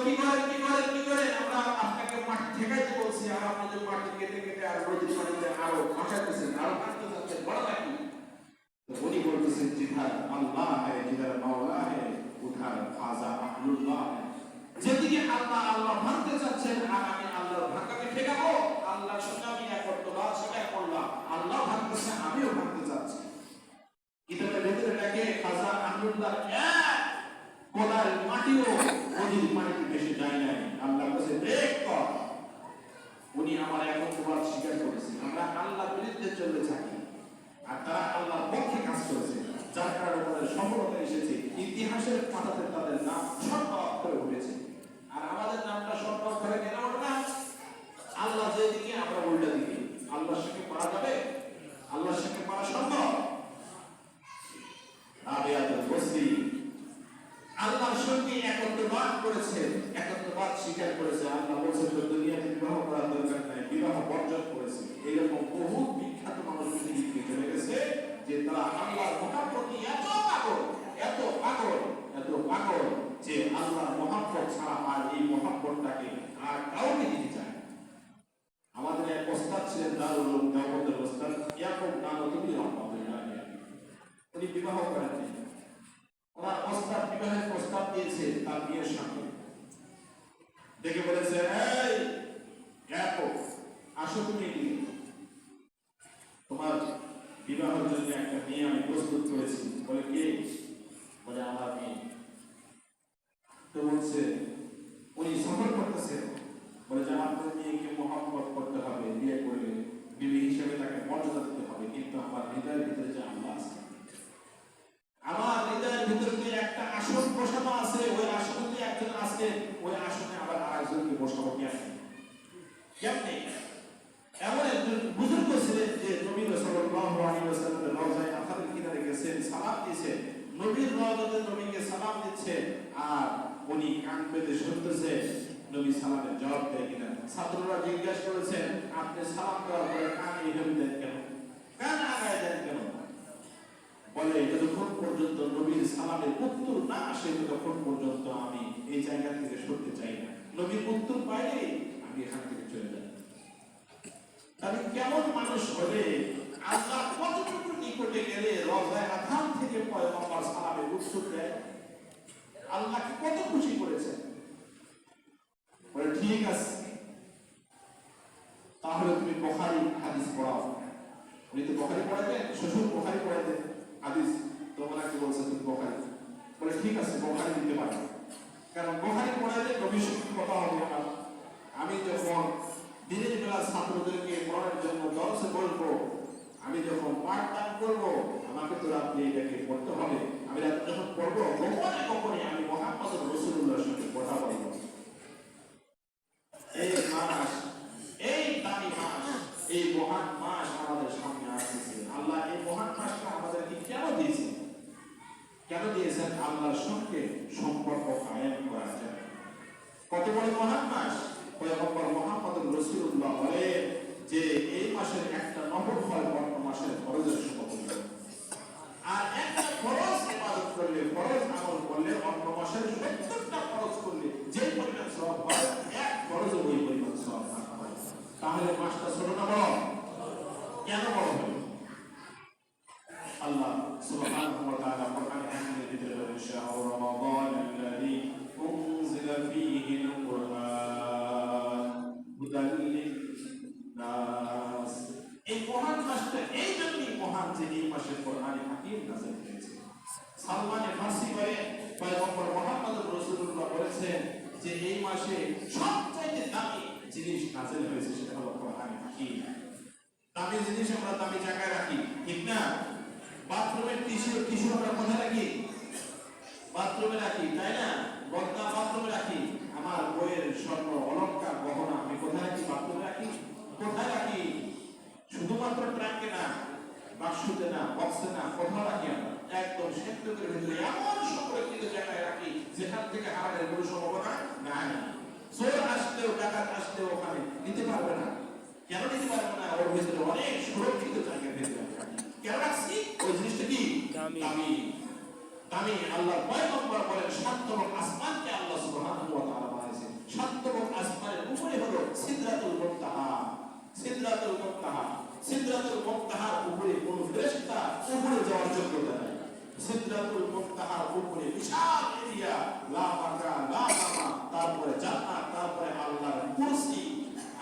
কি করেন আমরা আপনাকে মাটি ঠেকাইতে বলছি, আর আপনাদের মাটি কেটে কেটে আর নদীর পানিতে আরো ভাসাইতেছেন, আরো কাটতে যাচ্ছেন, বড় নাকি? তো উনি বলতেছেন জিধার আল্লাহ है जिधर मौला है उधर खाजा अहलुल्लाह है। যেদিকে আল্লাহ আল্লাহ ভাঙতে চাচ্ছেন আর আমি আল্লাহর ভাঙাকে ঠেকাবো, আল্লাহর সঙ্গে আমি একত্ববাদ স্বীকার করলাম, আল্লাহ ভাঙতেছে আমিও ভাঙতে চাচ্ছি। কিতাবের ভেতরে লেখে খাজা আহলুল্লাহ এক কোদাল মাটিও নদীর পানিতে ভেসে যায় নাই। আল্লাহ বলেছে দেখ কর, উনি আমার একত্ববাদ স্বীকার করেছেন। আমরা আল্লাহর বিরুদ্ধে চলে থাকি আর তারা আল্লাহর পক্ষে কাজ করেছে, যার কারণে তাদের সফলতা এসেছে। ইতিহাসের পাতাতে তাদের নাম স্বর্ণ অক্ষরে উঠেছে। আর আমাদের নামটা স্বর্ণ অক্ষরে কেন ওঠে না? আল্লাহ যেদিকে আমরা উল্টা দিকে। আল্লাহর সঙ্গে পারা যাবে? আল্লাহর সঙ্গে পারা সম্ভব? আল্লাহর সঙ্গে একত্ববাদ করেছে, একত্ববাদ স্বীকার করেছে। আল্লাহ বলছেন দুনিয়াতে বিবাহ করার দরকার নাই, বিবাহ বর্জন করেছে। এইরকম বহু বিখ্যাত মানুষ পৃথিবীতে চলে গেছে যে তারা আল্লাহর মহব্বত নিয়ে এত পাগল যে আল্লাহর মহব্বত ছাড়া আর এই মহব্বতটাকে আর কাউকে দিতে চায়। আমাদের এক ওস্তাদ ছিলেন দারুল উলুম দেওবন্দের ওস্তাদ ইয়াকুব নানতুবি রহমাতুল্লাহ আলাইহি। উনি বিবাহ করেননি। ওনার ওস্তাদ বিবাহের প্রস্তাব দিয়েছে তার বিয়ের সঙ্গে। দেখে বলেছে এই ইয়াকুব আসো তুমি এদিকে, তোমার বিবাহের জন্য একটা মেয়ে আমি প্রস্তুত করেছি। বলে কে? বলে আমার মেয়ে। তো বলছে উনি সফর করতেছে, বলে যে আপনার মেয়েকে মহব্বত করতে হবে, বিয়ে করলে বিবি হিসেবে তাকে মর্যাদা দিতে হবে, কিন্তু আমার হৃদয়ের ভিতরে যে আল্লাহ আছে, আমার হৃদয়ের ভিতরে যে একটা আসন বসানো আছে, ওই আসনে যে একজন আছে, ওই আসনে আবার আরেকজনকে বসাবো কেমনে? এমন একজন বুজুর্গ ছিলেন যে নবী সাল্লাল্লাহু আলাইহি ওয়াসাল্লামের রওজায় আখাদের কিনারে গেছেন, সালাম দিয়েছেন, নবীর রওজাতে নবীকে সালাম দিচ্ছে আর উনি কান পেতে শুনতেছে নবী সালামের জবাব দেয় কিনা। ছাত্ররা জিজ্ঞাসা করেছেন আপনি সালাম দেওয়ার পরে কান এইভাবে দেন কেন, কান আগায় দেন কেন? বলে যতক্ষণ পর্যন্ত নবীর সালামের উত্তর না আসে ততক্ষণ পর্যন্ত আমি এই জায়গা থেকে সরতে চাই না। নবীর উত্তর পাইলে আমি এখান থেকে চলে যাই। তাহলে কেমন মানুষ হলে আল্লাহ কতটুকু নিকটে গেলে রওজায়ে আদহাম থেকে পয়গম্বর সালামের উত্তর দেয়? আল্লাহকে কত খুশি করেছেন। বলে ঠিক আছে, তাহলে তুমি বুখারী হাদিস পড়াও। উনি তো বুখারী পড়াতেন, শ্বশুর বুখারী পড়াতেন হাদিস, তোমরা কি বলছো তুমি বুখারী? বলে ঠিক আছে বুখারী দিতে পারো, কারণ বুখারী পড়াইলে নবীর সঙ্গে কথা হবে আমার। আমি যখন দিনের বেলা ছাত্রদেরকে পড়ার জন্য দরসে বলবো, আমি যখন পাঠদান করবো, আমাকে তো রাত্রে এটাকে পড়তে হবে। আমি রাত্রে যখন পড়বো গোপনে আমি মুহাম্মদ রাসূলুল্লাহর সঙ্গে কথা বলবো। এই মাস, এই দামি মাস, এই মহান মাস আমাদের সামনে আসছে। আল্লাহ এই মহান মাসটা আমাদেরকে কেন দিয়েছেন? কেন দিয়েছেন? আল্লাহর সঙ্গে সম্পর্ক কায়েম করার জন্য। কত বড় মহান মাস! পয়গম্বর মুহাম্মদ রাসূলুল্লাহ বলেন যে এই মাসের একটা নফল হয় অন্য মাসের ফরজের সমতুল্য। আর একটা ফরজ ইবাদত করলে, ফরজ আমল করলে, অন্য মাসের 70টা ফরজ করলে যে পরিমাণ সওয়াব হয়, এক ফরজে ওই পরিমাণ সওয়াব হয়। তাহলে মাসটা ছোট না বড়? কেন বড় হলো? আল্লাহ সুবহানাহু ওয়া তাআলা কোরআনে কারীমের ভিতরে বলেন শাহরু রমাদান আল্লাযী উনজিলা ফীহিল কুরআন হুদাল লিন-নাস। এই মহান মাসটা এই জন্যই মহান যে এই মাসে কোরআন হাকিম নাযিল হয়েছে। সালমান ফারসি বলে পয়গম্বর মুহাম্মদ রাসূলুল্লাহ বলেছেন যে এই মাসে সবচেয়ে দামি জিনিস নাযিল হয়েছে সেটা হলো কোরআন হাকিম। দামি জিনিস আমরা দামি জায়গায় রাখি, ঠিক না? বাথরুমের টিস্যু আমরা কোথায় রাখি? বাথরুমে রাখি, তাই না? বদনা বাথরুমে রাখি। আমার বইয়ের স্বর্ণ অলংকার গহনা আমি কোথায় রাখি? বাথরুমে রাখি। কোথায় রাখি? শুধুমাত্র ট্রাঙ্কে না, বাক্সতে না, বক্সে না, কোথাও রাখি আমরা? একদম সেতুকের ভিতরে এমন সংরক্ষিত জায়গায় রাখি যেখান থেকে হারানোর কোনো সম্ভাবনা নাই। চোর আসলেও, ডাকাত আসলেও ওখানে নিতে পারবে না। কেন নিতে পারবে না? ওর ভিতরে অনেক সুরক্ষিত জায়গার ভিতরে কেন রাখছি? ওই জিনিসটা কি? দামি। আল্লাহর পয়গম্বর বলেন 7 আসমানকে আল্লাহ সুবহানাহু ওয়া তাআলা বানাইছেন সিদরাতুল মুনতাহা। সিদরাতুল মুনতাহার উপরে কোন ফেরেশতা উপরে যাওয়ার যোগ্যতা নাই। সিদরাতুল মুনতাহার উপরে বিশাল এরিয়া, লা মাকান লা সামা, তারপরে জান্নাত, তারপরে আল্লাহর কুরসি।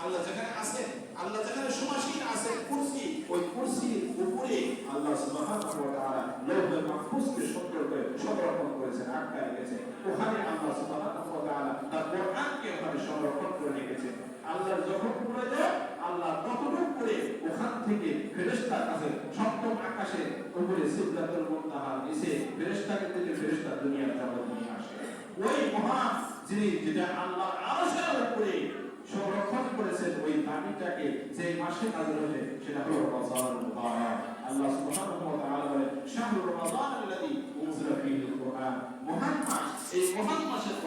আল্লাহ যেখানে আছেন, আল্লাহ যেখানে সমাসীন আছেন, কুরসি, ওই কুরসির উপরে আল্লাহ সুবহানাহু ওয়া তাআলা লৌহে মাহফুজকে সংরক্ষণ করেছেন, আটকায় রেখেছেন। ওখানে আল্লাহ সুবহানাহু ওয়া তাআলা তার কোরআনকে ওখানে সংরক্ষণ করে রেখেছেন। আল্লাহ যখন প্রয়োজন আল্লাহ ততটুকু করে ওখান থেকে ফেরেশতার কাছে সপ্তম আকাশে উপরে সিদরাতুল মুনতাহার নিচে ফেরেশতাকে থেকে ফেরেশতা দুনিয়ার জগৎ নিয়ে আসে। ওই মহান যিনি, যেটা আল্লাহ আরশের উপরে সংরক্ষণ করেছেন, ওই পানিটাকে যে মাসে নাযিল হয়েছে সেটা হলো রমজানুল মুবারক। আল্লাহ সুবহানাহু ওয়া তাআলা বলেন শাহরুর রমাদান আল্লাযী উনজিলা ফীহিল কুরআন, মহান মাস, এই মহান মাসের